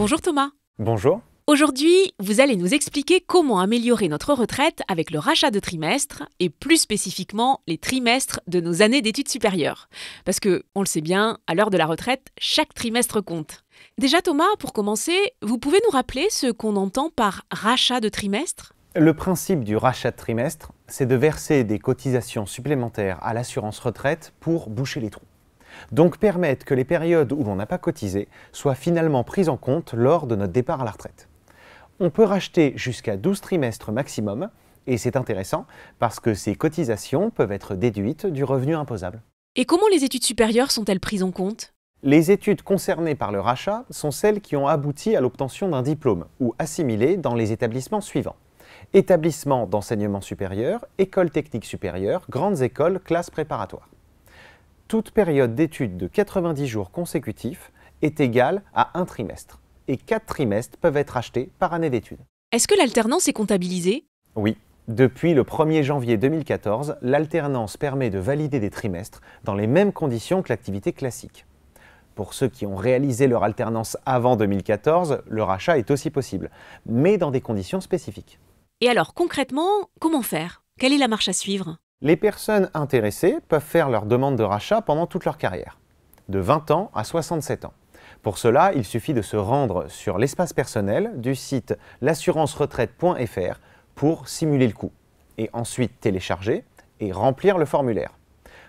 Bonjour Thomas. Bonjour. Aujourd'hui, vous allez nous expliquer comment améliorer notre retraite avec le rachat de trimestres et plus spécifiquement les trimestres de nos années d'études supérieures. Parce que, on le sait bien, à l'heure de la retraite, chaque trimestre compte. Déjà Thomas, pour commencer, vous pouvez nous rappeler ce qu'on entend par rachat de trimestre ? Le principe du rachat de trimestre, c'est de verser des cotisations supplémentaires à l'assurance retraite pour boucher les trous. Donc permettre que les périodes où l'on n'a pas cotisé soient finalement prises en compte lors de notre départ à la retraite. On peut racheter jusqu'à 12 trimestres maximum, et c'est intéressant parce que ces cotisations peuvent être déduites du revenu imposable. Et comment les études supérieures sont-elles prises en compte ? Les études concernées par le rachat sont celles qui ont abouti à l'obtention d'un diplôme ou assimilées dans les établissements suivants. Établissements d'enseignement supérieur, écoles techniques supérieures, grandes écoles, classes préparatoires. Toute période d'études de 90 jours consécutifs est égale à un trimestre. Et 4 trimestres peuvent être achetés par année d'études. Est-ce que l'alternance est comptabilisée ? Oui, depuis le 1er janvier 2014, l'alternance permet de valider des trimestres dans les mêmes conditions que l'activité classique. Pour ceux qui ont réalisé leur alternance avant 2014, le rachat est aussi possible, mais dans des conditions spécifiques. Et alors concrètement, comment faire ? Quelle est la marche à suivre ? Les personnes intéressées peuvent faire leur demande de rachat pendant toute leur carrière, de 20 ans à 67 ans. Pour cela, il suffit de se rendre sur l'espace personnel du site l'assurance-retraite.fr pour simuler le coût, et ensuite télécharger et remplir le formulaire.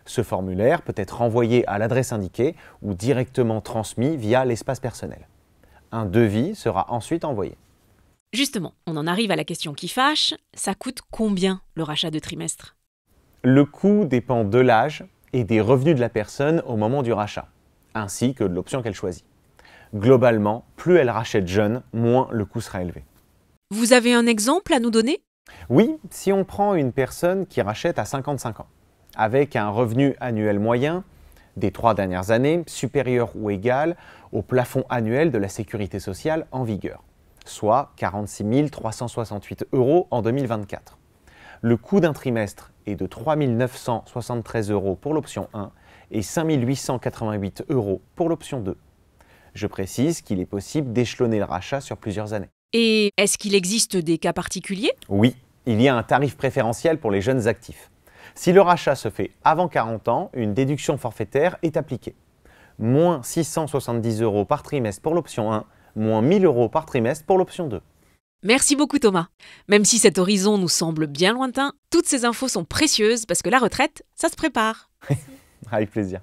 Ce formulaire peut être renvoyé à l'adresse indiquée ou directement transmis via l'espace personnel. Un devis sera ensuite envoyé. Justement, on en arrive à la question qui fâche, ça coûte combien le rachat de trimestre ? Le coût dépend de l'âge et des revenus de la personne au moment du rachat, ainsi que de l'option qu'elle choisit. Globalement, plus elle rachète jeune, moins le coût sera élevé. Vous avez un exemple à nous donner ? Oui, si on prend une personne qui rachète à 55 ans, avec un revenu annuel moyen des 3 dernières années supérieur ou égal au plafond annuel de la sécurité sociale en vigueur, soit 46 368 € en 2024. Le coût d'un trimestre est de 3 973 € pour l'option 1 et 5 888 € pour l'option 2. Je précise qu'il est possible d'échelonner le rachat sur plusieurs années. Et est-ce qu'il existe des cas particuliers ? Oui, il y a un tarif préférentiel pour les jeunes actifs. Si le rachat se fait avant 40 ans, une déduction forfaitaire est appliquée. Moins 670 € par trimestre pour l'option 1, moins 1 000 € par trimestre pour l'option 2. Merci beaucoup Thomas. Même si cet horizon nous semble bien lointain, toutes ces infos sont précieuses parce que la retraite, ça se prépare. Avec plaisir.